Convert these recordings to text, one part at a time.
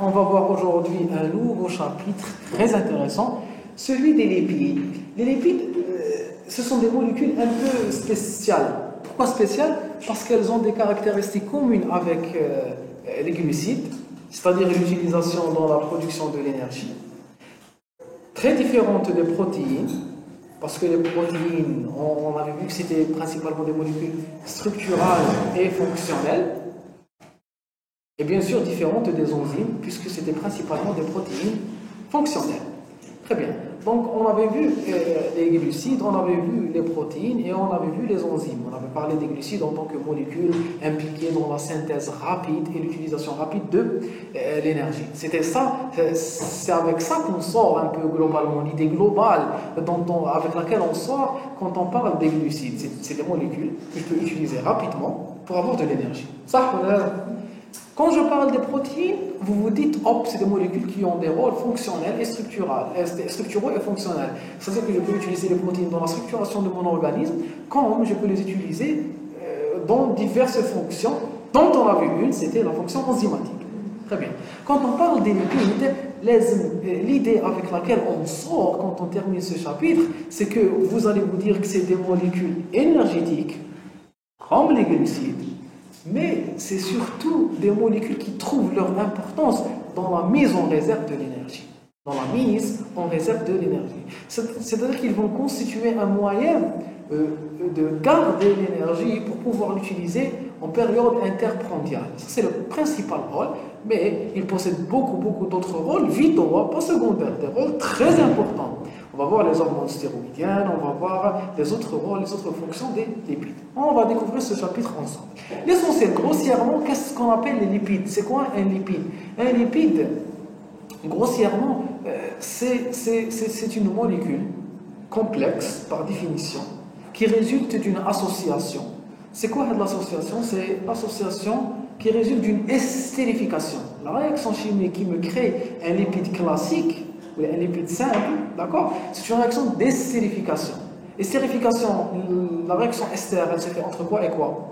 On va voir aujourd'hui un nouveau chapitre très intéressant, celui des lipides. Les lipides, ce sont des molécules un peu spéciales. Pourquoi spéciales? Parce qu'elles ont des caractéristiques communes avec les glucides, c'est-à-dire l'utilisation dans la production de l'énergie. Très différentes des protéines, parce que les protéines, on avait vu que c'était principalement des molécules structurales et fonctionnelles. Et bien sûr différentes des enzymes, puisque c'était principalement des protéines fonctionnelles. Très bien. Donc on avait vu les glucides, on avait vu les protéines et on avait vu les enzymes. On avait parlé des glucides en tant que molécules impliquées dans la synthèse rapide et l'utilisation rapide de l'énergie. C'était ça, c'est avec ça qu'on sort un peu globalement, l'idée globale avec laquelle on sort quand on parle des glucides. C'est des molécules que je peux utiliser rapidement pour avoir de l'énergie. Ça, quand je parle des protéines, vous vous dites, hop, c'est des molécules qui ont des rôles fonctionnels et structuraux et fonctionnels. C'est-à-dire que je peux utiliser les protéines dans la structuration de mon organisme, comme je peux les utiliser dans diverses fonctions, dont on a vu une, c'était la fonction enzymatique. Très bien. Quand on parle des lipides, l'idée avec laquelle on sort quand on termine ce chapitre, c'est que vous allez vous dire que c'est des molécules énergétiques, comme les glucides, mais c'est surtout des molécules qui trouvent leur importance dans la mise en réserve de l'énergie. Dans la mise en réserve de l'énergie. C'est-à-dire qu'ils vont constituer un moyen de garder l'énergie pour pouvoir l'utiliser en période interprandiale. Ça, c'est le principal rôle, mais il possède beaucoup d'autres rôles vitaux, pas secondaires, des rôles très importants. On va voir les hormones stéroïdiennes, on va voir les autres rôles, les autres fonctions des lipides. On va découvrir ce chapitre ensemble. L'essentiel, grossièrement, qu'est-ce qu'on appelle les lipides? C'est quoi un lipide? Un lipide, grossièrement, c'est une molécule complexe, par définition, qui résulte d'une association. C'est quoi l'association? C'est l'association qui résulte d'une estérification. La réaction chimique qui me crée un lipide classique, ou un lipide simple, d'accord? C'est une réaction d'estérification. Estérification, la réaction ester, elle se fait entre quoi et quoi?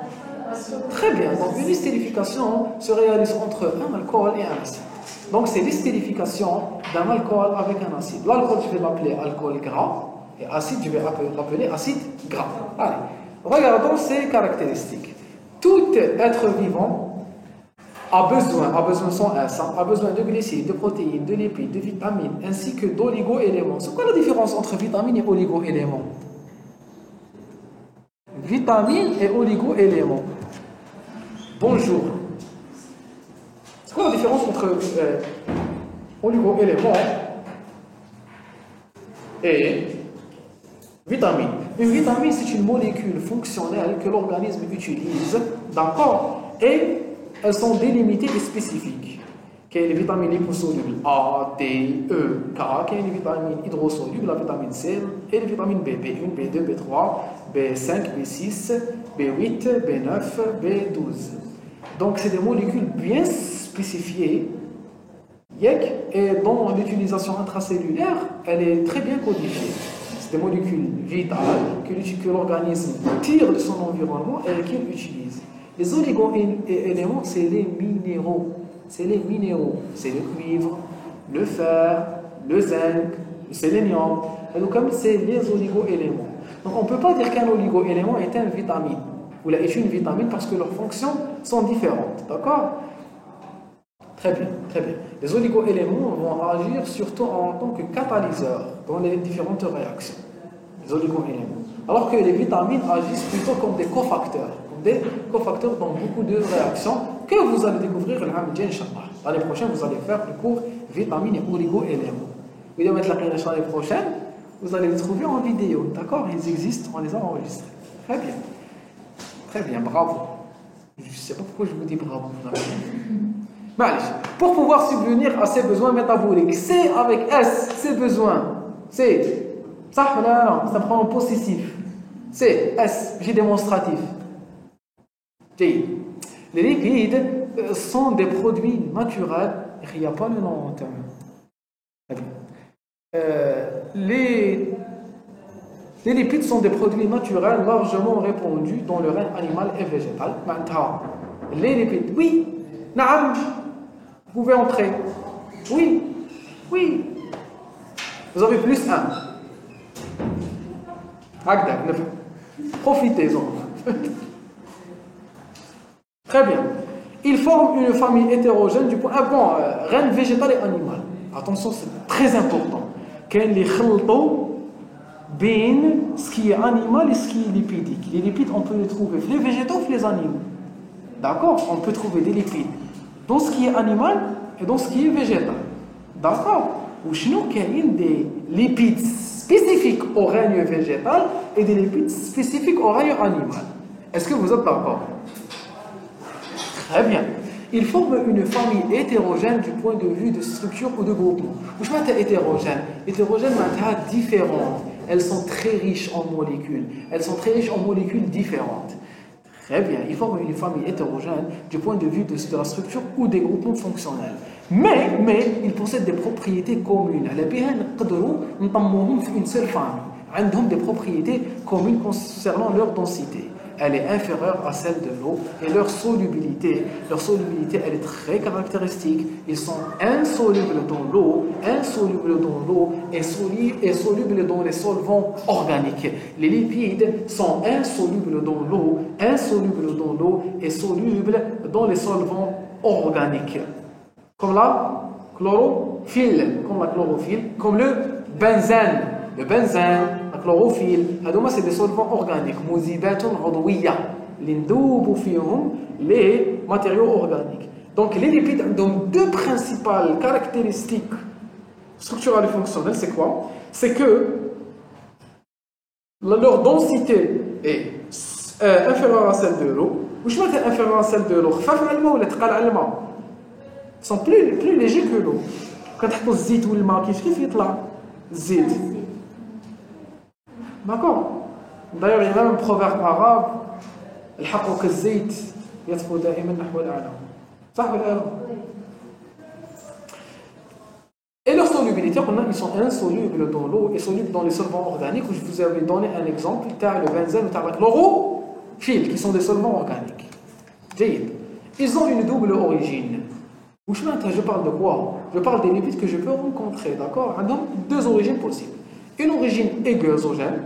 Très bien. Donc une estérification se réalise entre un alcool et un acide. Donc c'est l'estérification d'un alcool avec un acide. L'alcool, je vais l'appeler alcool gras, et acide, je vais l'appeler acide gras. Allez, regardons ces caractéristiques. Tout être vivant a besoin sans S, a besoin de glucides, de protéines, de lipides, de vitamines, ainsi que d'oligo-éléments. C'est quoi la différence entre vitamines et oligo-éléments? Vitamines et oligo-éléments. Bonjour. C'est quoi la différence entre oligo-éléments et vitamines? Une vitamine, c'est une molécule fonctionnelle que l'organisme utilise, d'accord? Et elles sont délimitées et spécifiques. Quelles sont les vitamines liposolubles A, D, E, K, quelles sont les vitamines hydrosolubles, la vitamine C, et les vitamines B, B1, B2, B3, B5, B6, B8, B9, B12. Donc, c'est des molécules bien spécifiées, et dont l'utilisation intracellulaire, elle est très bien codifiée. C'est des molécules vitales que l'organisme tire de son environnement et qu'il utilise. Les oligo-éléments, c'est les minéraux. C'est les minéraux. C'est le cuivre, le fer, le zinc, le sélénium. Et donc, comme c'est les oligo-éléments. Donc, on ne peut pas dire qu'un oligo-élément est une vitamine. Ou est une vitamine parce que leurs fonctions sont différentes. D'accord? Très bien, très bien. Les oligo-éléments vont agir surtout en tant que catalyseurs dans les différentes réactions. Les oligo-éléments. Alors que les vitamines agissent plutôt comme des cofacteurs. Dans beaucoup de réactions que vous allez découvrir l'année prochaine. Vous allez faire le cours vitamines et oligo-éléments. Vous allez mettre l'année prochaine, vous allez les trouver en vidéo, d'accord? Ils existent, on les a enregistrés. Très bien, bravo. Je ne sais pas pourquoi je vous dis bravo. Pour pouvoir subvenir à ses besoins métaboliques, c'est avec S, ses besoins. C'est ça prend un possessif. C'est S, j'ai démonstratif. Les lipides sont des produits naturels, il n'y a pas le nom en termes. Les lipides sont des produits naturels largement répandus dans le règne animal et végétal. Les lipides, oui, Vous pouvez entrer. Oui, oui. Vous avez plus un. Profitez-en. Très bien. Ils forment une famille hétérogène du point. Ah bon, règne végétal et animal. Attention, c'est très important. Qu'il les khiltou bien ce qui est animal et ce qui est lipidique. Les lipides, on peut les trouver les végétaux ou les animaux. D'accord? On peut trouver des lipides dans ce qui est animal et dans ce qui est végétal. D'accord? Ou sinon, il y a des lipides spécifiques au règne végétal et des lipides spécifiques au règne animal. Est-ce que vous êtes d'accord? Très bien. Ils forment une famille hétérogène du point de vue de structure ou de groupement. Où je m'attends hétérogène. Hétérogène, m'attend différentes. Elles sont très riches en molécules. Elles sont très riches en molécules différentes. Très bien. Ils forment une famille hétérogène du point de vue de la structure ou des groupements fonctionnels. Mais ils possèdent des propriétés communes. Nous avons une seule famille. Ils ont des propriétés communes concernant leur densité. Elle est inférieure à celle de l'eau et leur solubilité, elle est très caractéristique. Ils sont insolubles dans l'eau et solubles dans les solvants organiques. Les lipides sont insolubles dans l'eau et solubles dans les solvants organiques. Comme la chlorophylle, comme le benzène. Le benzène, la chlorophylle, c'est des solvants organiques. Les matériaux organiques. Donc les lipides ont deux principales caractéristiques structurales et fonctionnelles. C'est quoi? C'est que leur densité est inférieure à celle de l'eau. Ou je mets inférieure à celle de l'eau. Ils sont plus légers que l'eau. Quand on zit ou le maquis, qu'est-ce qu'il y a? Zit. D'accord. D'ailleurs, il y a même un proverbe arabe. الحق كالزيت يطفو دائما نحو الأعلى. صح ولا لا؟ Et leur solubilité, ils sont insolubles dans l'eau et solubles dans les solvants organiques. Où je vous avais donné un exemple, le benzène ou la chlorophylle, qui sont des solvants organiques. Ils ont une double origine. Je parle de quoi? Je parle des lipides que je peux rencontrer, d'accord? Donc, deux origines possibles. Une origine exogène,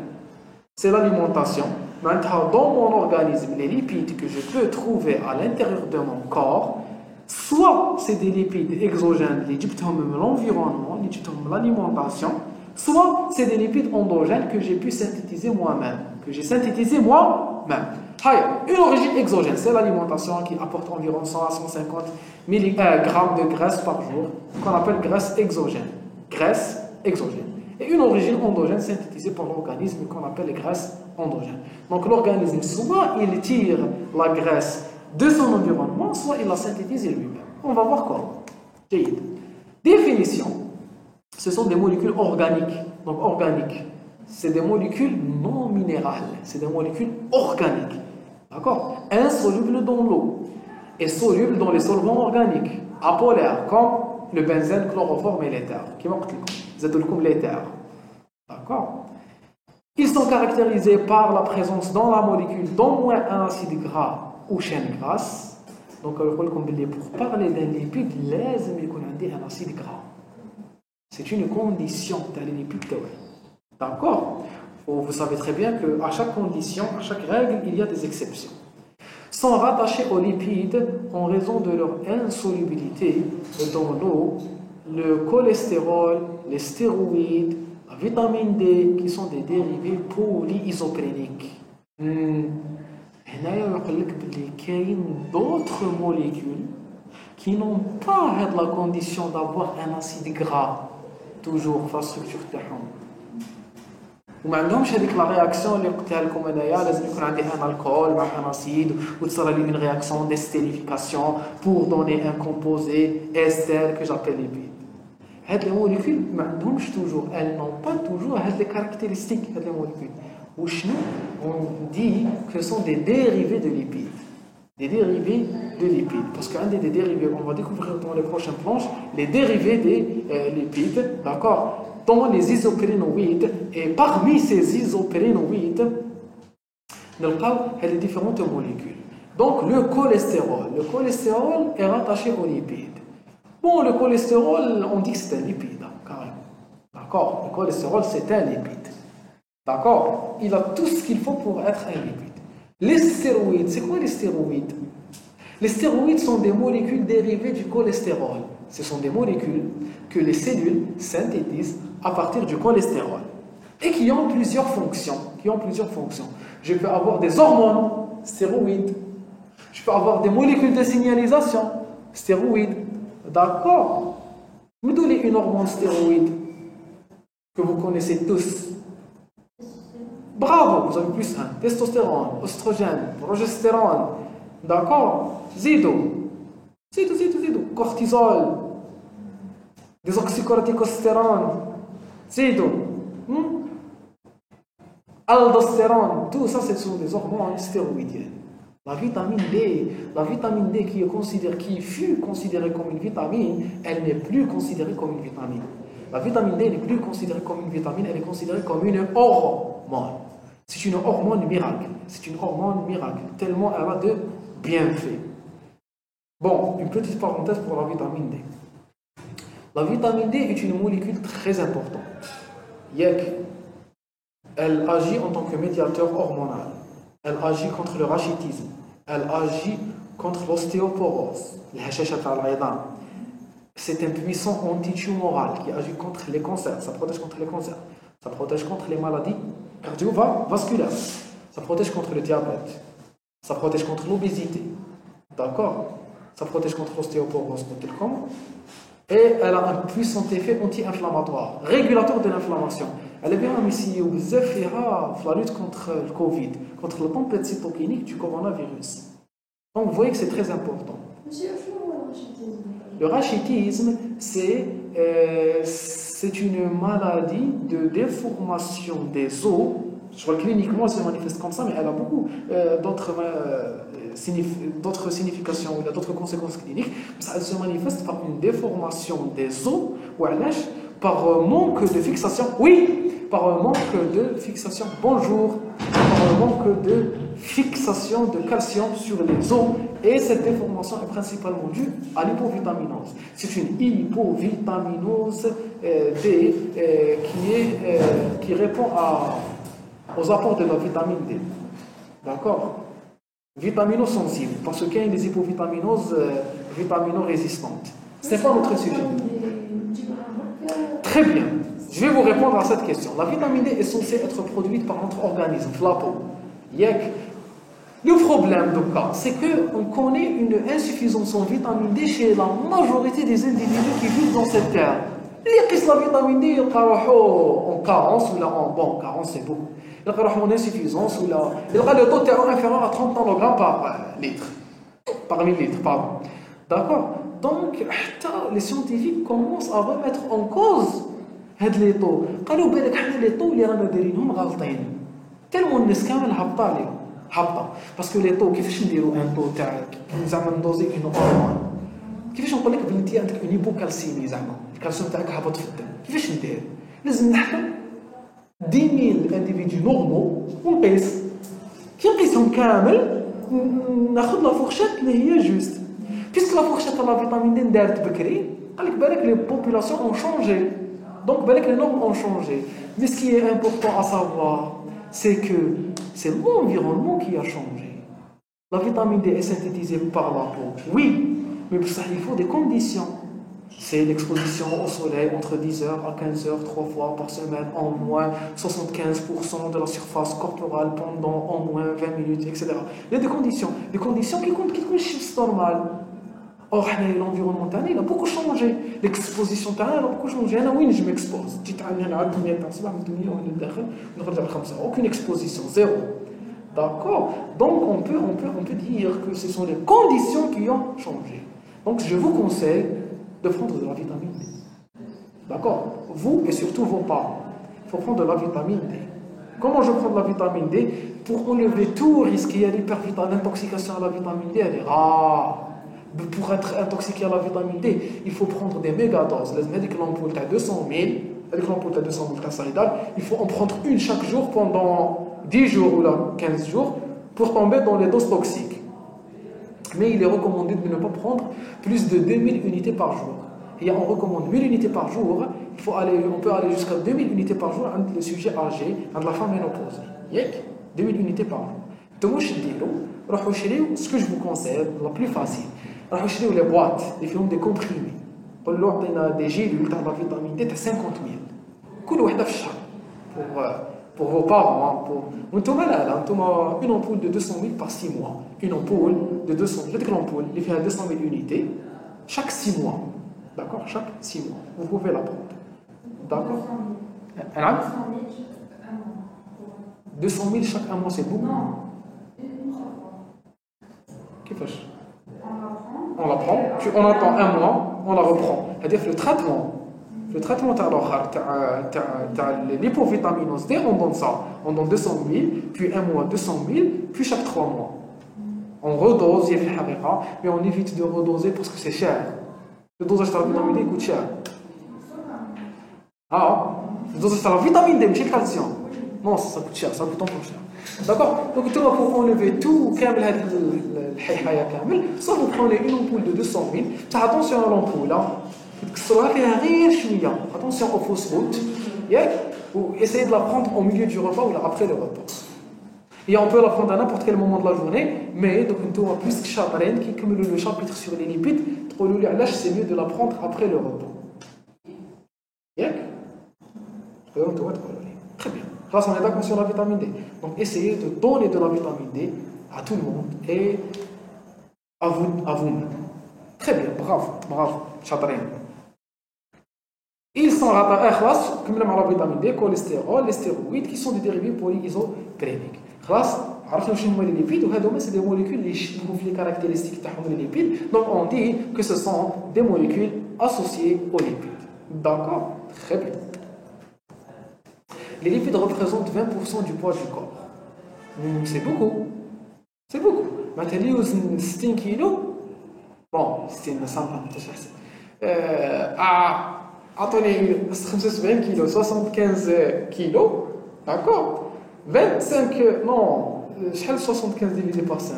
c'est l'alimentation. Maintenant, dans mon organisme, les lipides que je peux trouver à l'intérieur de mon corps, soit c'est des lipides exogènes, les l'environnement, l'alimentation, soit c'est des lipides endogènes que j'ai pu synthétiser moi-même, Une origine exogène, c'est l'alimentation qui apporte environ 100 à 150 mg de graisse par jour, qu'on appelle graisse exogène. Et une origine endogène synthétisée par l'organisme qu'on appelle les graisses endogènes. Donc l'organisme, soit il tire la graisse de son environnement, soit il la synthétise lui-même. On va voir comment. Définition. Ce sont des molécules organiques. Donc organiques. C'est des molécules non minérales. C'est des molécules organiques. D'accord? Insolubles dans l'eau et solubles dans les solvants organiques. Apolaires, comme le benzène, chloroforme et l'éther. Qui manque l'éther. D'accord? Ils sont caractérisés par la présence dans la molécule d'au moins un acide gras ou chaîne grasse. Donc, pour parler d'un lipide, il faut un acide gras. C'est une condition de lipide. D'accord? Vous savez très bien qu'à chaque condition, à chaque règle, il y a des exceptions. Sont rattachés aux lipides en raison de leur insolubilité dans l'eau, le cholestérol, les stéroïdes, la vitamine D, qui sont des dérivés polyisopréniques. Il y a d'autres molécules qui n'ont pas la condition d'avoir un acide gras, toujours dans la structure de وما عندهمش هذيك لا رياكسيون اللي قلتها لكم انايا لازم يكون عندي ان الكول مع ان اسيد وتصرى لي une réaction d'estérification pour donner un composé ester que j'appelle lipide. هاد les molécules ما عندهمش toujours, elles n'ont pas toujours هاد les caractéristiques هاد les molécules. وشنو on dit que ce sont des dérivés de lipides. Des dérivés de lipides. Parce qu'il y a des dérivés, on va découvrir dans les prochaines planches, les dérivés des lipides, d'accord, dans les isoprénoïdes. Et parmi ces isoprénoïdes, nous avons les différentes molécules. Donc le cholestérol est rattaché aux lipides. Bon, le cholestérol, on dit que c'est un lipide, carrément. D'accord? Le cholestérol, c'est un lipide. D'accord? Il a tout ce qu'il faut pour être un lipide. Les stéroïdes, c'est quoi les stéroïdes? Les stéroïdes sont des molécules dérivées du cholestérol. Ce sont des molécules que les cellules synthétisent à partir du cholestérol et qui ont plusieurs fonctions. Je peux avoir des hormones, stéroïdes. Je peux avoir des molécules de signalisation, stéroïdes. D'accord? Me donnez une hormone stéroïde que vous connaissez tous. Bravo, vous avez plus un. Testostérone, oestrogène, progestérone. D'accord? Zidou. Cortisol. Désoxycorticostérone. Zidou. Aldostérone. Tout ça, ce sont des hormones stéroïdiennes. La vitamine D qui fut considérée comme une vitamine, elle n'est plus considérée comme une vitamine. La vitamine D n'est plus considérée comme une vitamine, elle est considérée comme une hormone. C'est une hormone miracle. Tellement elle a de bienfaits. Bon, une petite parenthèse pour la vitamine D. La vitamine D est une molécule très importante. Elle agit en tant que médiateur hormonal. Elle agit contre le rachitisme. Elle agit contre l'ostéoporose, c'est un puissant antitumoral qui agit contre les cancers. Ça protège contre les cancers. Ça protège contre les maladies cardiovasculaires. Ça protège contre le diabète. Ça protège contre l'obésité. D'accord? Ça protège contre l'ostéoporose. Et elle a un puissant effet anti-inflammatoire, régulateur de l'inflammation. Elle est bien ici au la lutte contre le Covid, contre la tempête cytokinique du coronavirus. Donc vous voyez que c'est très important. Le rachitisme, c'est une maladie de déformation des os. Je vois cliniquement, elle se manifeste comme ça, mais elle a beaucoup d'autres significations, il y a d'autres conséquences cliniques. Elle se manifeste par une déformation des os, ou par manque de fixation. Oui, par manque de fixation. Bonjour. Par manque de fixation de calcium sur les os. Et cette déformation est principalement due à l'hypovitaminose. C'est une hypovitaminose D qui répond aux apports de la vitamine D. D'accord? Vitaminosensible, parce qu'il y a des hypovitaminoses vitaminorésistantes. Ce n'est pas notre sujet. Très bien. Je vais vous répondre à cette question. La vitamine D est censée être produite par notre organisme, la peau. Le problème de cas, c'est qu'on connaît une insuffisance en vitamine D chez la majorité des individus qui vivent dans cette terre. La vitamine D, en carence ou en carence, c'est beaucoup. En insuffisance ou le taux est inférieur à 30 nanogrammes par litre. Par millilitre, pardon. D'accord? Donc, les scientifiques commencent à remettre en cause les taux. قالوا بالك حنا les taux اللي رانا دايرينهم غالطين. تالمون الناس كامل هابطه عليهم. هابطه. باسكو les taux كيفاش نديروا ان طو تاع زعما ندوزي اون هرمون. كيفاش نقول لك بنتي عندك اون هيبوكالسيمي زعما الكالسيوم تاعك هبط في الدم. كيفاش ندير؟ لازم نحكم 10,000 individus normaux ونقيس. كي نقيسهم كامل ناخذ لا فورشيت اللي هي جوست. Puisque la fourchette à la vitamine D d'Ert Bekri, les populations ont changé. Donc, les normes ont changé. Mais ce qui est important à savoir, c'est que c'est l'environnement qui a changé. La vitamine D est synthétisée par la peau. Oui, mais pour ça, il faut des conditions. C'est l'exposition au soleil entre 10h à 15h, 3 fois par semaine, en moins 75% de la surface corporelle pendant au moins 20 minutes, etc. Il y a des conditions. Des conditions qui comptent chiffres normales. Or, l'environnement il a beaucoup changé. L'exposition a beaucoup changé. Oui, je m'expose. Aucune exposition, zéro. D'accord? Donc, on peut dire que ce sont les conditions qui ont changé. Donc, je vous conseille de prendre de la vitamine D. D'accord? Vous et surtout vos parents. Il faut prendre de la vitamine D. Comment je prends de la vitamine D? Pour enlever tout risque. Il y a l'intoxication à la vitamine D, elle est rare. Pour être intoxiqué à la vitamine D, il faut prendre des mégadoses. Les médicaments pour 200 000, il faut en prendre une chaque jour pendant 10 jours ou 15 jours pour tomber dans les doses toxiques. Mais il est recommandé de ne pas prendre plus de 2000 unités par jour. Et on recommande 1000 unités par jour. On peut aller jusqu'à 2000 unités par jour entre le sujet âgé, entre la femme ménopausée. 2000 unités par jour. Donc, ce que je vous conseille, la plus facile, c'est les boîtes, les films de comprimés. On a des gélules de la vitamine D de 50 000. Pour vos parents, on a une ampoule de 200 000 par 6 mois. Une ampoule de 200 000, l'ampoule, il fait 200 000 unités chaque 6 mois. D'accord? Chaque 6 mois. Vous pouvez la prendre. D'accord? 200 000 chaque un mois, c'est beaucoup? Non. Qu'est-ce que fait? On la prend, puis on attend un mois, on la reprend. C'est-à-dire que le traitement de l'hypovitaminose D, on donne ça. On donne 200 000, puis un mois 200 000, puis chaque 3 mois. On redose, mais on évite de redoser parce que c'est cher. Le dosage de la vitamine D coûte cher. Le dosage de la vitamine D, mais c'est le calcium. Non, ça coûte cher, ça coûte un peu cher. D'accord? Donc, pour enlever tout, soit vous prenez une ampoule de 200 000, attention à l'ampoule, attention aux fausses routes, ou essayez de la prendre au milieu du repas ou après le repas. Et on peut la prendre à n'importe quel moment de la journée, mais donc on a plus que chaperon qui comme le chapitre sur les lipides, c'est mieux de la prendre après le repas. Très bien. Là, on est d'accord sur la vitamine D. Donc, essayez de donner de la vitamine D à tout le monde et à vous-même. Très bien, bravo, chaperon. Ils sont rattachés, comme la vitamine D, cholestérol, les stéroïdes, qui sont des dérivés polyisopréniques. عرفنا شنو هما les lipides وهذوما c'est des molécules اللي يشبهوا في les caractéristiques تاعهم les lipides. Donc on dit que ce sont des molécules associées aux lipides. D'accord? Très bien. Les lipides représentent 20% du poids du corps. C'est beaucoup. C'est beaucoup. Maintenant, 60 kilos. Bon, 60 ça va, attendez, 75 kilos, 75 kilos. D'accord? 25, non. 75 divisé par 5.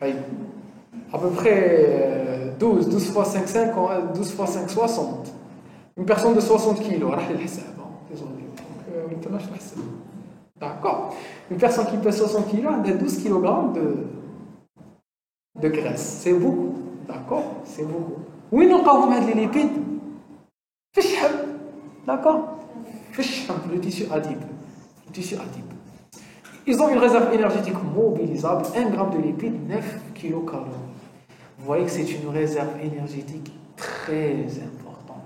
À peu près 12 fois 5, 60. Une personne de 60 kilos, d'accord. Une personne qui pèse 60 kilos a 12 kg de graisse. C'est beaucoup. D'accord? C'est beaucoup. Oui, nous avons les lipides. D'accord? Le tissu adipeux. Ils ont une réserve énergétique mobilisable, 1 gramme de lipides, 9 kilocalories. Vous voyez que c'est une réserve énergétique très importante.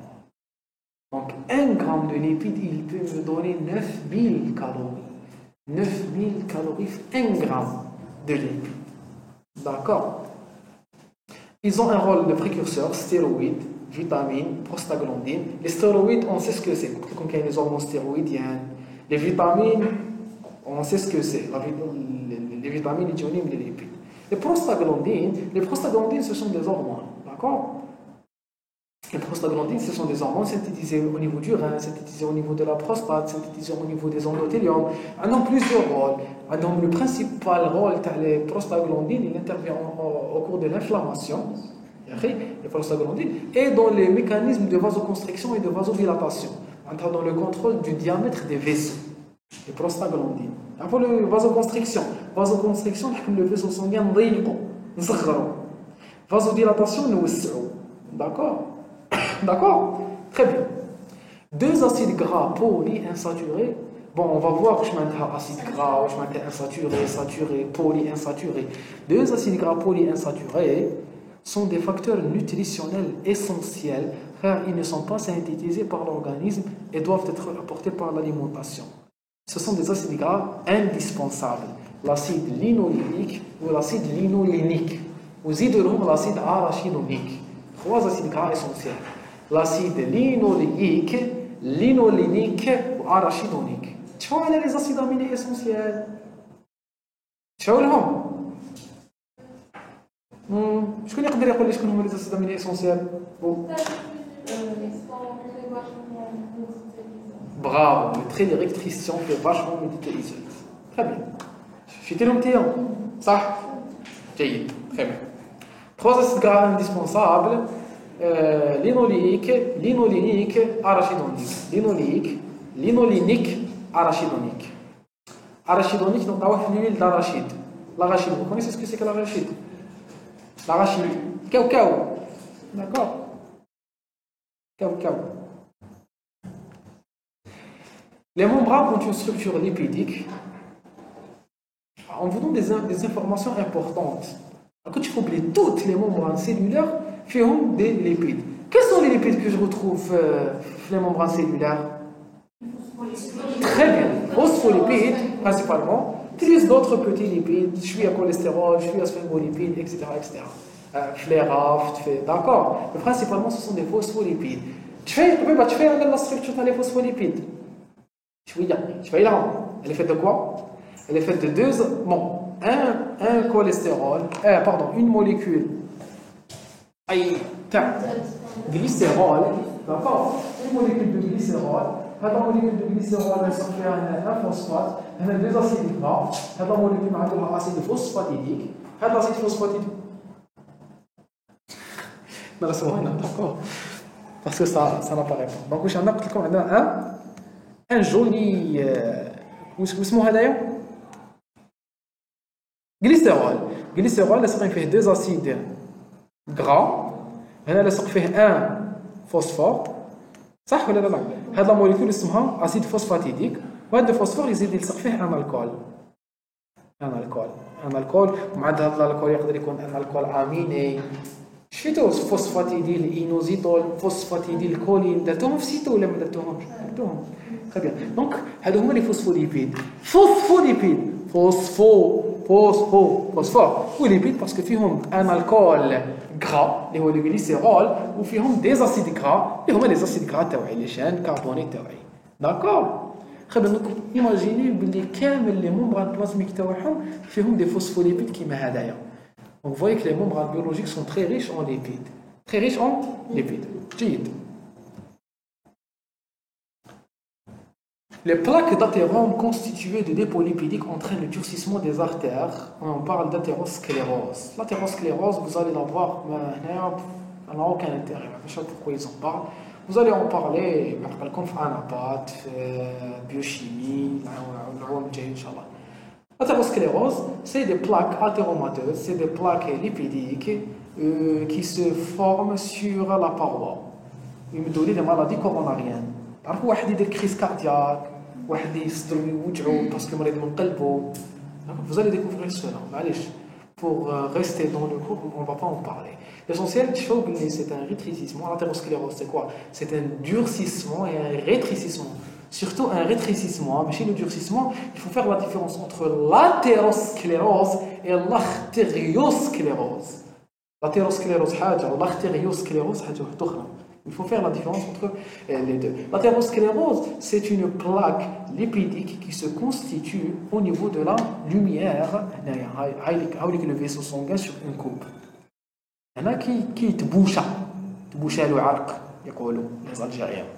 Donc, 1 gramme de lipides, il peut me donner 9000 calories. 9000 calories, 1 gramme de lipides. D'accord? Ils ont un rôle de précurseur, stéroïdes, vitamines, prostaglandines. Les stéroïdes, on sait ce que c'est. Comme il y a les hormones stéroïdiennes. Les vitamines, on sait ce que c'est. Les vitamines, les ionimes, les lipides. Les prostaglandines, ce sont des hormones. D'accord? Les prostaglandines, ce sont des hormones synthétisées au niveau du rein, synthétisées au niveau de la prostate, synthétisées au niveau des endothéliums. Elles ont plusieurs rôles. Donc, le principal rôle des prostaglandines, il intervient au cours de l'inflammation, les prostaglandines, et dans les mécanismes de vasoconstriction et de vasodilatation, dans le contrôle du diamètre des vaisseaux. Les prostaglandines. Pour la vasoconstriction, le vaisseau sanguin nous vasodilatation, nous d'accord? D'accord? Très bien. 2 acides gras polyinsaturés. Bon, on va voir que je m'intéresse acide gras, je m'intéresse insaturé, saturé, polyinsaturé. 2 acides gras polyinsaturés sont des facteurs nutritionnels essentiels car ils ne sont pas synthétisés par l'organisme et doivent être apportés par l'alimentation. Ce sont des acides gras indispensables. L'acide linolénique ou l'acide linolénique. Ou l'acide arachidonique. 3 acides gras essentiels. L'acide linoléique, linolénique ou arachidonique. Tu vois les acides aminés essentiels? Tu vois je connais les acides aminés essentiels. Bravo, le trait d'électricité fait vachement médicalisé. Très bien. Je suis l'omtéon. Ça? Très bien. 3 acides gras indispensables. linolénique arachidonique. Linolénique arachidonique. Arachidonique, donc l'huile d'arachide. L'arachide, vous connaissez ce que c'est que l'arachide? L'arachide. Cacao. D'accord? Cacao. Les membranes ont une structure lipidique. On vous donne des informations importantes. Quand tu oublies toutes les membranes cellulaires, font des lipides. Quels sont les lipides que je retrouve dans les membranes cellulaires? Très bien. Phospholipides, principalement. Plus d'autres petits lipides. Je suis à cholestérol, je suis à sphingolipides, etc. Flairaf, d'accord. Mais principalement, ce sont des phospholipides. Tu fais la structure des phospholipides. Tu vois là. Elle est faite de quoi? Elle est faite de deux. Bon, un cholestérol, une molécule. Glycérol, d'accord? Une molécule de glycérol. La molécule de glycérol, elle sort un phosphate, elle a deux acides gras. La molécule a un acide phosphatidique. L'acide phosphatidique. D'accord? Parce que ça n'apparaît pas. Donc, on a un joli. Comment هذايا glycérol. Glycérol, il fait deux acides gras. Il fait un phosphore. صح ولا لا؟ هذه la molécule اسمها acide phosphatidique. وهذا الفوسفور يزيد يلصق فيه ان الكول. ومع هذا الكول يقدر يكون ان الكول اميني. شفتوا فوسفاتيديل اينوزيتول فوسفاتيديل كولين درتوهم في سيتو ولا ما درتوهمش؟ درتوهم. très bien. Donc هادو هما لي فوسفوليبيد. phosphore وليبيد باسكو فيهم ان الكول gras اللي هو الجليسيرول وفيهم دي اسيد gras اللي هما لي اسيد gras تاعي لي شان كربوني تاعي. داكور. خلينا نقول ايماجيني بلي كامل لي ممبران بلازميك تاعهم فيهم دي فوسفوليبيد كيما هذايا. Donc vous voyez que les membranes biologiques sont très riches en lipides. Très riches en lipides. جيد. Les plaques d'athérome constituées de dépôts lipidiques entraînent le durcissement des artères. On parle d'athérosclérose. L'athérosclérose, vous allez la voir, ça n'a aucun intérêt. Je ne sais pas pourquoi ils en parlent. Vous allez en parler, comme Anapat, biochimie, Inch'Allah. L'athérosclérose, c'est des plaques athéromateuses, c'est des plaques lipidiques qui se forment sur la paroi. Ils me donnent des maladies coronariennes. تعرفوا واحد يدير كريس كاردياك واحد يصدرو يوجعو باسكو مريض من قلبه. Vous allez découvrir cela. معليش. Pour rester dans le cours, on ne va pas en parler. L'essentiel, c'est un rétrécissement. L'athérosclérose, c'est quoi? C'est un durcissement et un rétrécissement. Surtout un rétrécissement. Mais chez le durcissement, il faut faire la différence entre l'athérosclérose et l'artériosclérose. L'athérosclérose, l'artériosclérose, il faut faire la différence entre les deux. L'athérosclérose, c'est une plaque lipidique qui se constitue au niveau de la lumière. Le vaisseau sanguin sur une coupe. Il y en a qui تبوشا له عرق يقولوا les Algériens.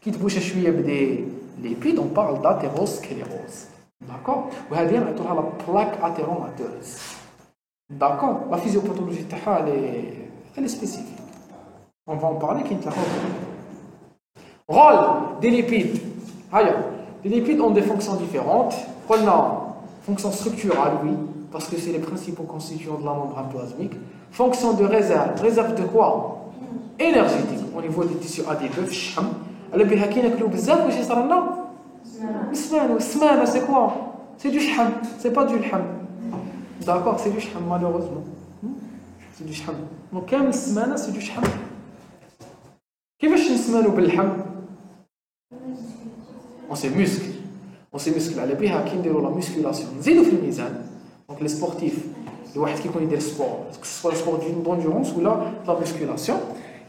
Qui تبوشا شوية بدي lipides, on parle d'athérosclérose. D'accord? وهذه نعطوها la plaque athéromateuse. D'accord? La physiopathologie elle est spécifique. On va en parler qui est la rôle des lipides. Les lipides ont des fonctions différentes. On a fonction structurale, oui, parce que c'est les principaux constituants de la membrane plasmique. Fonction de réserve. Réserve de quoi? Énergétique. Au niveau des tissus adipeux, الشحم. على بالها كي ناكلوا بزاف واش يصرى لنا؟ السمانة c'est quoi? C'est du شحم. C'est pas du لحم. D'accord, c'est du شحم malheureusement. C'est du شحم. Donc كامل السمانة c'est du شحم. كيفاش نسمانو باللحم؟ on se muscle على بها كي نديرو لا musculation نزيدو في الميزان. دونك لي سبورتيف الواحد كيكون يدير سبور سواء سبور دوندورونس ولا لا musculation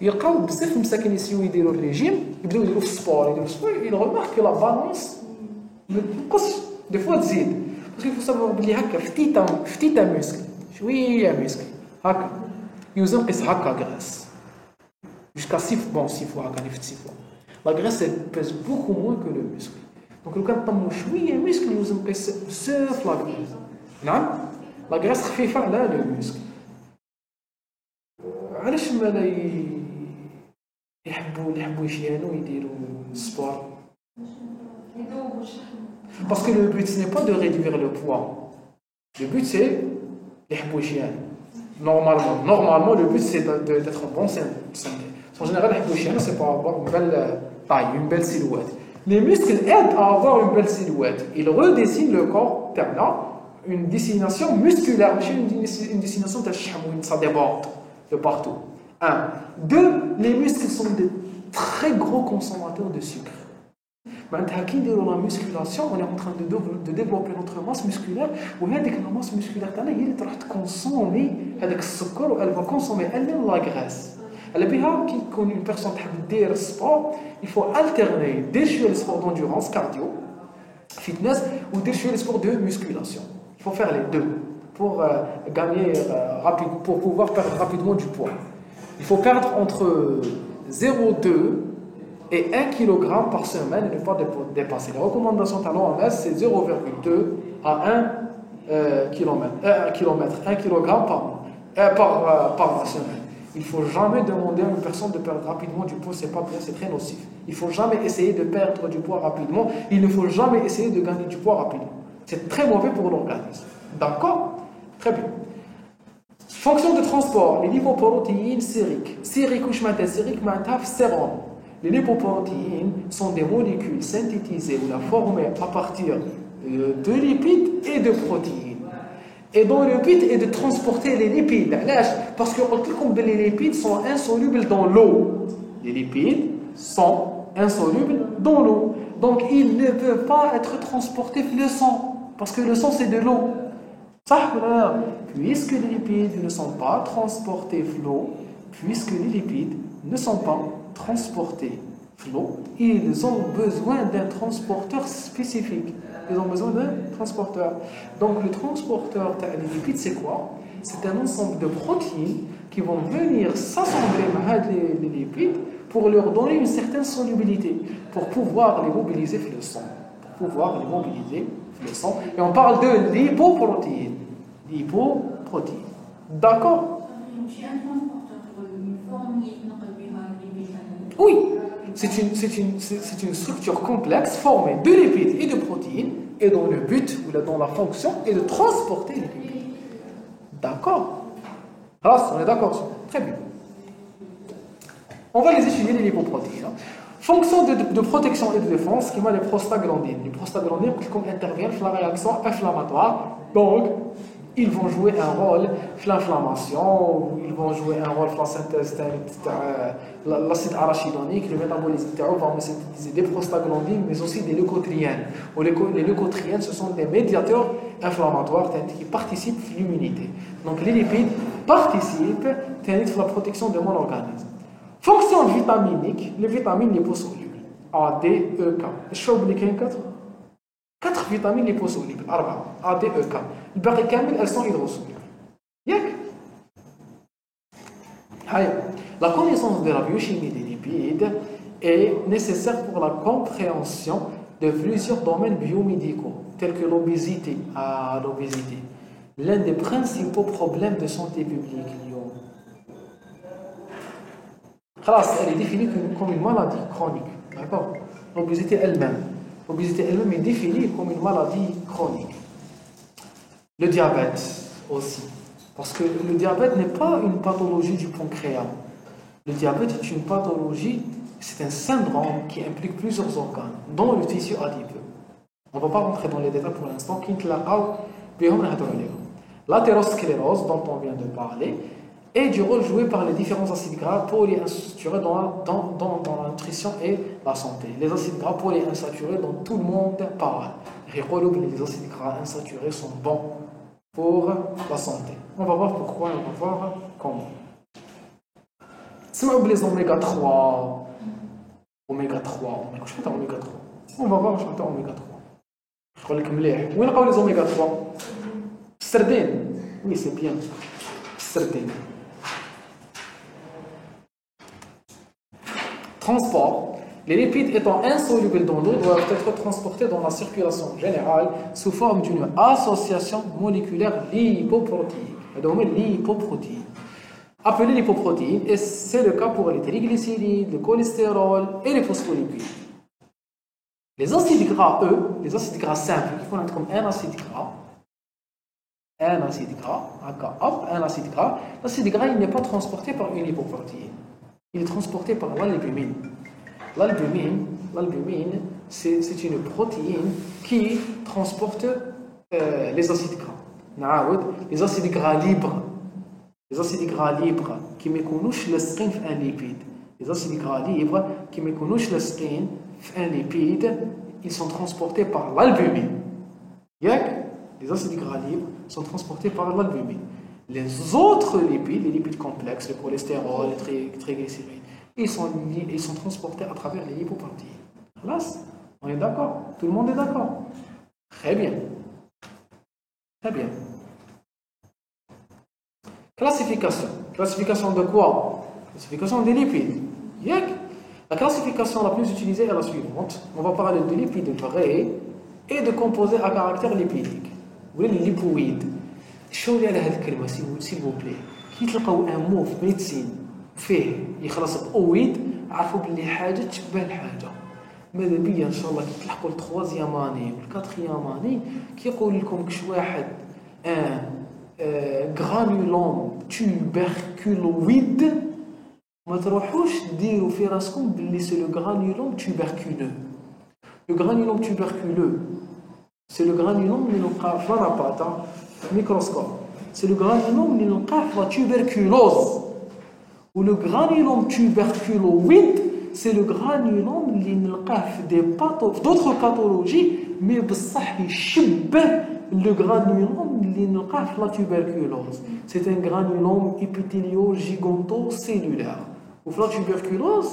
يلقاو بزاف مساكن يسيو يديروا الريجيم يبداو يديروا في السبور يل رمارك لا بالونس تنقص دي فوا تزيد باسكو يفو سافوار بلي هكا فتيتا مسكل شويه مسكل هكا يوزن قيس هكا غراس jusqu'à 6 fois, 6 fois. La graisse, elle pèse beaucoup moins que le muscle. Donc, quand on a un muscle, nous avons sauf la graisse. Non? La graisse خفيفة على le muscle. علاش ما يحبوا يشيانوا يديروا sport. Parce que le but ce n'est pas de réduire le poids. Le but c'est يحبوا يشيانوا. Normalement le but c'est d'être en bonne santé. En général يحبوا يشيانوا c'est pour avoir une belle taille, une belle silhouette. Les muscles aident à avoir une belle silhouette. Ils redessinent le corps permanent, une dessination musculaire, une dessination de ça déborde de partout. 1. 2. Les muscles sont de très gros consommateurs de sucre. Maintenant, qui dit la musculation, on est en train de développer notre masse musculaire, ou la masse musculaire, elle va consommer le sucre, elle va consommer elle-même la graisse. Quand une personne veut faire sport, il faut alterner des sports d'endurance, cardio, fitness, ou des sports de musculation. Il faut faire les deux pour gagner rapidement, pour pouvoir perdre rapidement du poids. Il faut perdre entre 0,2 et 1 kg par semaine et ne pas dépasser. Les recommandations de l'OMS, c'est 0,2 à 1 kg par semaine. Il ne faut jamais demander à une personne de perdre rapidement du poids, c'est pas bien, c'est très nocif. Il ne faut jamais essayer de perdre du poids rapidement, il ne faut jamais essayer de gagner du poids rapidement. C'est très mauvais pour l'organisme. D'accord? Très bien. Fonction de transport, les lipoprotéines sériques. Sérique, ou je m'appelle sérique, sérum. Les lipoprotéines sont des molécules synthétisées ou formées à partir de lipides et de protéines. Et dans le but est de transporter les lipides. Parce que les lipides sont insolubles dans l'eau. Les lipides sont insolubles dans l'eau. Donc ils ne peuvent pas être transportés dans le sang. Parce que le sang c'est de l'eau. Puisque les lipides ne sont pas transportés dans l'eau, puisque les lipides ne sont pas transportés dans l'eau, ils ont besoin d'un transporteur spécifique. Ils ont besoin d'un transporteur. Donc le transporteur des lipides, c'est quoi? C'est un ensemble de protéines qui vont venir s'assembler avec les lipides pour leur donner une certaine solubilité, pour pouvoir les mobiliser dans le sang. Et on parle de lipoprotéines. D'accord? Oui. C'est une structure complexe formée de lipides et de protéines, et dont le but, ou dont la fonction, est de transporter les lipides. D'accord? Alors, on est d'accord? Très bien. On va les étudier, les lipoprotéines. Fonction de protection et de défense, qui sont les prostaglandines. Les prostaglandines, qui interviennent dans la réaction inflammatoire, donc ils vont jouer un rôle dans l'inflammation, ils vont jouer un rôle dans la synthèse de l'acide arachidonique, le métabolisme va synthétiser des prostaglandines, mais aussi des leucotriènes. Les leucotriènes, ce sont des médiateurs inflammatoires qui participent à l'immunité. Donc les lipides participent à la protection de mon organisme. Fonction vitaminique, les vitamines liposolubles. A, D, E, K. Je vais vous dire 4 vitamines liposolubles. A, D, E, K. Elles sont hydrosolubles. La connaissance de la biochimie des lipides est nécessaire pour la compréhension de plusieurs domaines biomédicaux, tels que l'obésité. L'obésité. L'un des principaux problèmes de santé publique. Elle est définie comme une maladie chronique. D'accord? L'obésité elle-même. L'obésité elle-même est définie comme une maladie chronique. Le diabète aussi. Parce que le diabète n'est pas une pathologie du pancréas. Le diabète est une pathologie, c'est un syndrome qui implique plusieurs organes, dont le tissu adipeux. On ne va pas rentrer dans les détails pour l'instant. L'athérosclérose, dont on vient de parler, et du rôle joué par les différents acides gras polyinsaturés dans la nutrition et la santé. Les acides gras polyinsaturés dont tout le monde parle. Les acides gras insaturés sont bons pour la santé. On va voir pourquoi, on va voir comment. Si on les oméga 3, oméga 3, je suis oméga 3. On va voir, je suis oméga 3. Je crois que مليح. Où est les oméga 3? Sardine. Oui, c'est bien. Sardine. Transport. Les lipides étant insolubles dans l'eau doivent être transportés dans la circulation générale sous forme d'une association moléculaire lipoprotéine. appelées lipoprotéines, et c'est le cas pour les triglycérides, le cholestérol et les phospholipides. Les acides gras, eux, les acides gras simples, qui font comme un acide gras, un acide gras. L'acide gras, il n'est pas transporté par une lipoprotéine. Il est transporté par l'albumine. L'albumine, c'est une protéine qui transporte les acides gras. Les acides gras libres. Les acides gras libres qui ne connaissent le skin في un lipide. Les acides gras libres qui ne connaissent le skin في un lipide, ils sont transportés par l'albumine. Les acides gras libres sont transportés par l'albumine. Les autres lipides, les lipides complexes, le cholestérol, les triglycérides, ils sont transportés à travers les lipoprotéines. Là, on est d'accord? Tout le monde est d'accord? Très bien. Très bien. Classification. Classification de quoi? Classification des lipides. La classification la plus utilisée est la suivante. On va parler de lipides vrais et de composés à caractère lipidique. Ou les lipoïdes. شو اللي على هذه الكلمة s'il vous plaît. كي تلقاو ان مو في ميديسين فيه يخلص بأويد عرفوا بلي حاجة تشبه الحاجة. ماذا بيا ان شاء الله كي تلحقوا التخوازيام اني والكاتريام اني كيقول لكم كش واحد غرانيولوم tuberculoïde ما تروحوش ديروا في راسكم باللي سي لو غرانيولوم tuberculeux. Le granulome tuberculeux, c'est le granulome اللي نلقاه في لاباتا microscope. C'est le granulome اللي نلقاه في la tuberculose. Ou le granulome tuberculoïde, c'est le granulome اللي نلقاه في d'autres pathologies, mais بصح يشبه le granulome اللي نلقاه في la tuberculose. C'est un granulome épithélio-giganto-cellulaire. Ou في la tuberculose,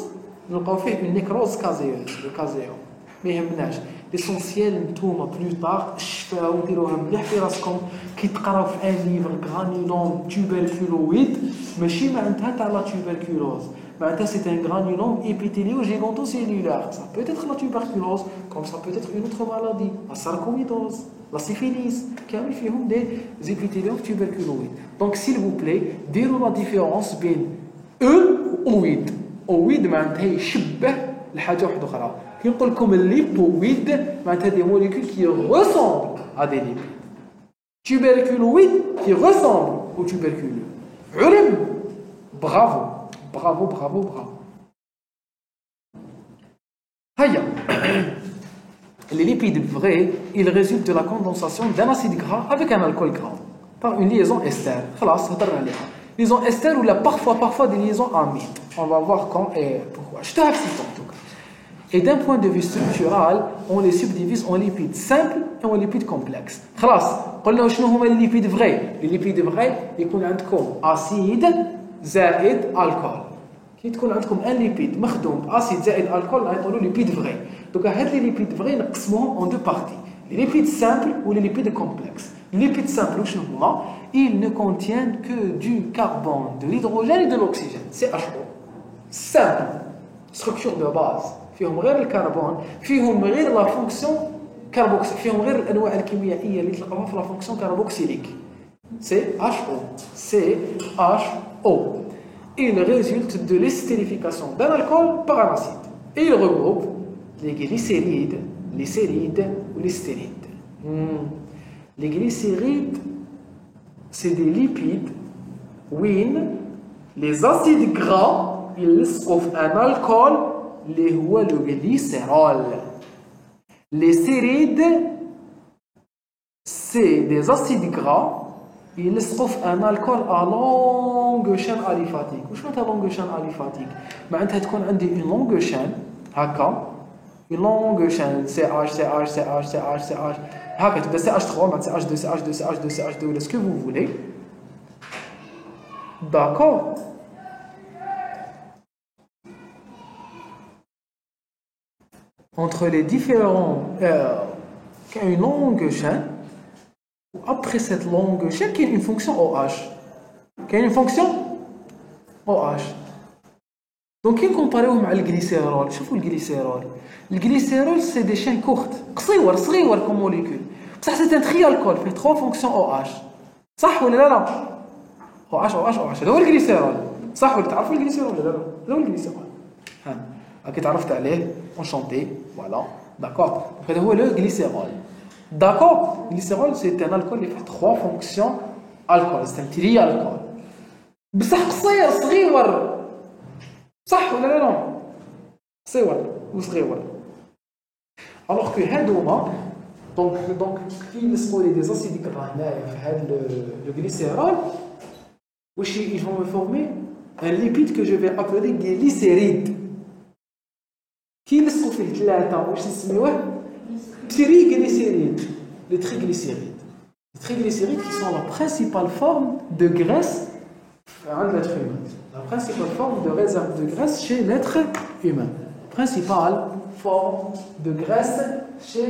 نلقاو فيه une nécrose caséeuse, le caséum. ما يهمناش ليسونسيال نتوما بلوطار شفاو ديروها مليح في راسكم كي تقراو في ان ليفر غرانيولوم tuberculoïde ماشي معناتها تاع لا tuberculose معناتها سي ان غرانيولوم ايبيثيليو جيغانتو سيلولار ça peut être la tuberculose comme ça peut être une autre maladie la sarcoïdose la syphilis كامل فيهم des épithéliums tuberculoïdes donc s'il vous plaît ديروا la différence بين اويد اويد معناتها يشبه لحاجه واحده اخرى كي نقول لكم الليبويد معناتها دي موليكول qui ressemblent à des lipides tuberculoïde qui ressemble au tuberculeux علم bravo bravo bravo bravo هيا les lipides vrais ils résultent de la condensation d'un acide gras avec un alcool gras par une liaison ester خلاص هضرنا عليها liaison ester ou là parfois des liaisons amides on va voir quand et pourquoi je te raconte en tout cas. Et d'un point de vue structural, on les subdivise en lipides simples et en lipides complexes. خلاص قلنا شنو هما les lipides vrais. Les lipides vrais يكون عندكم acide زائد alcool. كي تكون عندكم un lipide مخدوم acide زائد alcool نعيطوا lipide vrai. Donc هاد les lipides vrais نقسموهم en deux parties. Les lipides simples ou les lipides complexes. Les lipides simples شنو هما؟ Ils ne contiennent que du carbone, de l'hydrogène et de l'oxygène. C'est HO. Simple. Structure de base. فيهم غير الكربون فيهم غير لا فونكسيون كاربوكسي فيهم غير الانواع الكيميائيه اللي تلقاوها في لا فونكسيون كاربوكسيليك سي اش او سي اش او il résulte de l'estérification d'un alcool par un acide et il regroupe les glycérides les sérides ou les stérides les glycérides c'est des lipides وين les acides gras يلصقوا في un alcool اللي هو لو glycérol. Les sérides, c'est des acides gras. Ils يلصقوا un alcool à longue chaîne aliphatique. وش معناتها longue chaîne aliphatique؟ معناتها تكون عندي une longue chaîne هكا une longue chaîne CH هكا تبدا CH3 مع CH2 CH2 CH2 CH2 ولا ce que vous voulez. D'accord. Entre les différents qu'il y a une longue chaîne après cette longue chaîne qu'il y a une fonction OH qu'il y a une fonction OH donc كي نكومباريوه مع الجليسيرول شوفوا الجليسيرول c'est des chaînes courtes صغيور comme molécule بصح c'est un trialcool فيه 3 fonctions OH صح ولا لا OH هذا هو الجليسيرول صح ولا تعرفوا الجليسيرول ولا لا؟ هذا هو الجليسيرول. راكي تعرفت عليه enchanté voilà d'accord. هذا هو لو glycérol. D'accord, le glycérol c'est un alcool qui fait trois fonctions alcool, c'est un trialcool. بصح قصير صغير صح ولا لا؟ قصير وصغير. alors que هادوما donc كي نسقوا لي دي اسيد كرا هنايا في هذا le glycérol واش ils vont me former un lipide que je vais appeler glycéride. كي نسقوا فيه ثلاثه واش نسميوه triglycérides. Les triglycérides. Les triglycérides qui sont la principale forme de graisse chez l'être humain. La principale forme de réserve de graisse chez l'être humain. Principale forme de graisse chez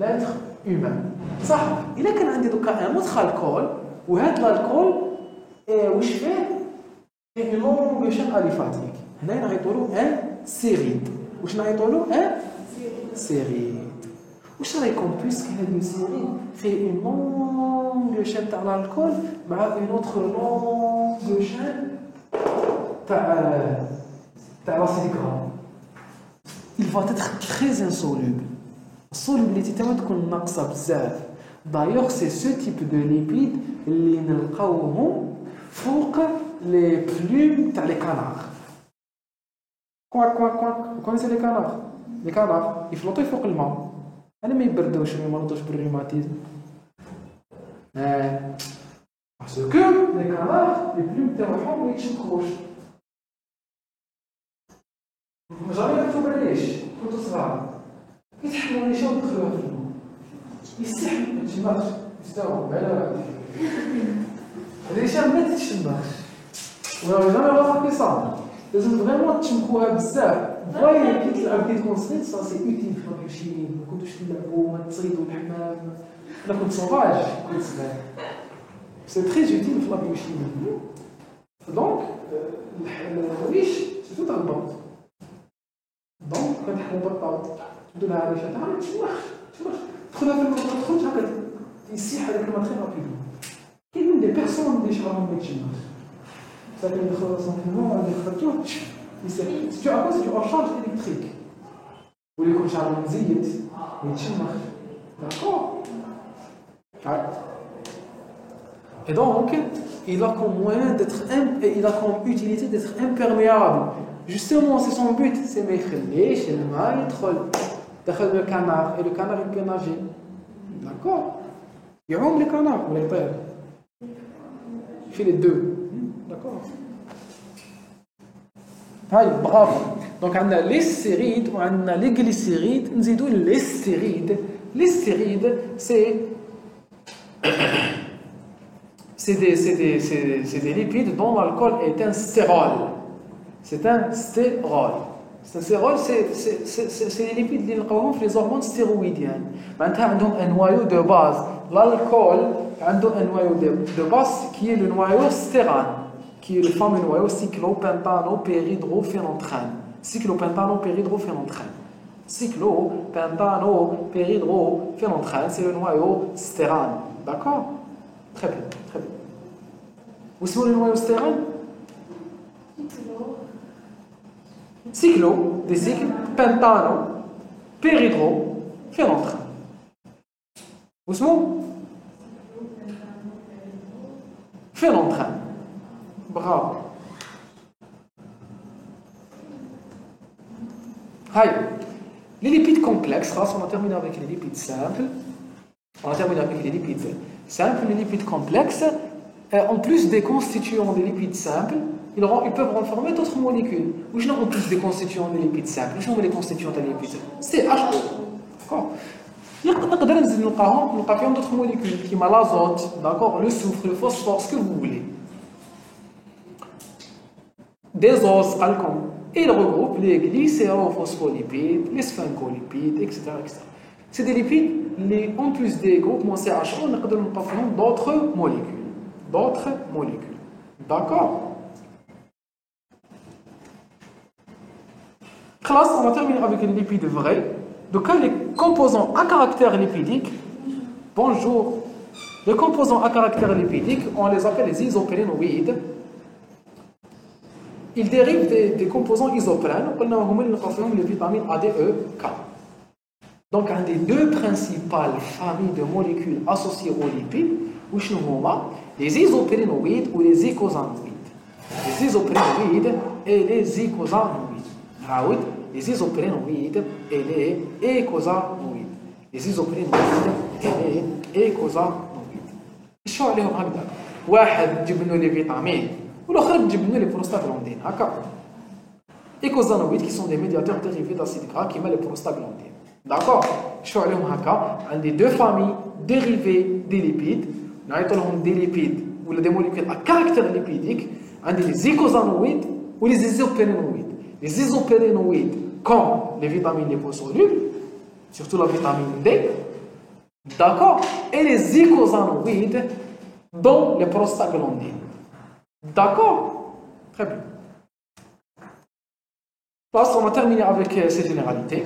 l'être humain. صح. إلا كان عندي دوكا un autre alcool وهذا الالكول واش فيه؟ فيه une longue chaîne aliphatique. هنا نعيطوا له un séride. واش نعيطوا له un séride. واش رايكم بيسك هاد السيري في اون لونغ شين تاع الالكول مع اون اوتر لونغ شين تاع لاسيد غرام il va être très insoluble. السولوبيليتي تاعو تكون ناقصه بزاف. d'ailleurs c'est ce type de lipide اللي نلقاوهم فوق لي بلوم تاع لي كانار. كواك كواك كواك كونيسي لي كانار. لي كانار يفلوطو فوق الماء. أنا ما يبردوش ما يمرضوش بالروماتيزم. Parce que les canards, les plumes تاعهم ما يتشمخوش. جربوا نكتبوا بالريش كنتو صغار. كيتحملوا ريشه ويدخلوها في الماء. يستحمل ما تشمخش يستوعب على الريشه ما تتشمخش. ولا جامي راسك صعب. لازم فريمون تشمخوها بزاف. فوايا كي تلعب كي تكون صغير سا سي اوتيل في لابيشين ما كنتوش تلعبوا ما تصيدوا الحمام. انا كنت صوفاج كنت صغير. سي تري اوتيل في لابيشين. دونك الريش سي تو تغلط. دونك كنحموا بالطاوط تبدو لها ريشه تاعها ما تشمخش تدخلها في الماء ما تدخلش هكا يسيح هذاك الماء تري رابيدمون. كاينين دي بيرسون اللي شعرهم ما يتشمخش. ساكن يدخلوا راسهم في الماء وغادي يخرجوه Si tu as quoi? Si tu as un charge électrique. Ou les couches à l'enzyme, mais tu marches. D'accord? Et donc, il a comme moyen d'être, il a comme utilité d'être imperméable. Justement, c'est son but. C'est mettre les chez le mal, دخل le canard et le canard il peut nager. D'accord? Il y a les canards ou les terres. Il fait les deux. D'accord? Bravo. Donc on a les stérides ou on a les glycérides. Nzidou les stérides. Les stérides, c'est des lipides dont l'alcool est un stérol. C'est un stérol. C'est un stérol, c'est des lipides qui sont les hormones stéroïdiennes. Maintenant, on a un noyau de base. L'alcool a un noyau de base qui est le noyau stérane, qui est le fameux noyau cyclopentano-péridrophénanthène. Cyclopentano-péridrophénanthène. Cyclopentano-péridrophénanthène, c'est le noyau stérane. D'accord? Très bien, très bien. Vous savez le noyau stérane? Cyclo, des cycles, pentano, péridrophénanthène. Vous savez? Phénanthène. Bravo. Les lipides complexes, on a terminé avec les lipides simples. Les lipides complexes, en plus des constituants des lipides simples, ils peuvent renformer d'autres molécules. Ou en plus des constituants des lipides simples. Où sont les constituants des lipides simples? C'est HO. D'accord? نقدر نزيد نلقى فيهم d'autres molécules كيما l'azote, d'accord, le soufre, le phosphore, ce que vous voulez. Des os, calcom. Et il regroupe les glycérophospholipides, les sphingolipides, etc., etc. C'est des lipides, en plus des groupements CHO, on peut faire d'autres molécules. D'accord? Classe, on va terminer avec les lipides vrais. Donc, les composants à caractère lipidique, bonjour, les composants à caractère lipidique, on les appelle les isoprénoïdes. ils dérivent des composants isoprènes, les vitamines A, D, E, K. Donc, un des deux principales familles de molécules associées aux lipides, les isoprénoïdes ou les icosanoïdes. Les isoprénoïdes et les icosanoïdes. Les isoprénoïdes et les icosanoïdes. Les isoprénoïdes et les icosanoïdes. شو عليهم هكذا؟ واحد نجيب له لي فيتامين والاخر نجيب له لي بروستاغلاندين هكا. Icosanoïdes qui sont des médiateurs dérivés d'acides gras qui mettent les prostaglandines. D'accord? شو عليهم هكا؟ عندي deux familles dérivées des lipides. نعيط لهم des lipides ou des molécules à caractère lipidique. عندي les icosanoïdes ou les isoprénoïdes. Les isoprénoïdes comme les vitamines liposolubles, surtout la vitamine D. D'accord? Et les icosanoïdes dont les prostaglandines. D'accord? Très bien. On va terminer avec ces généralités.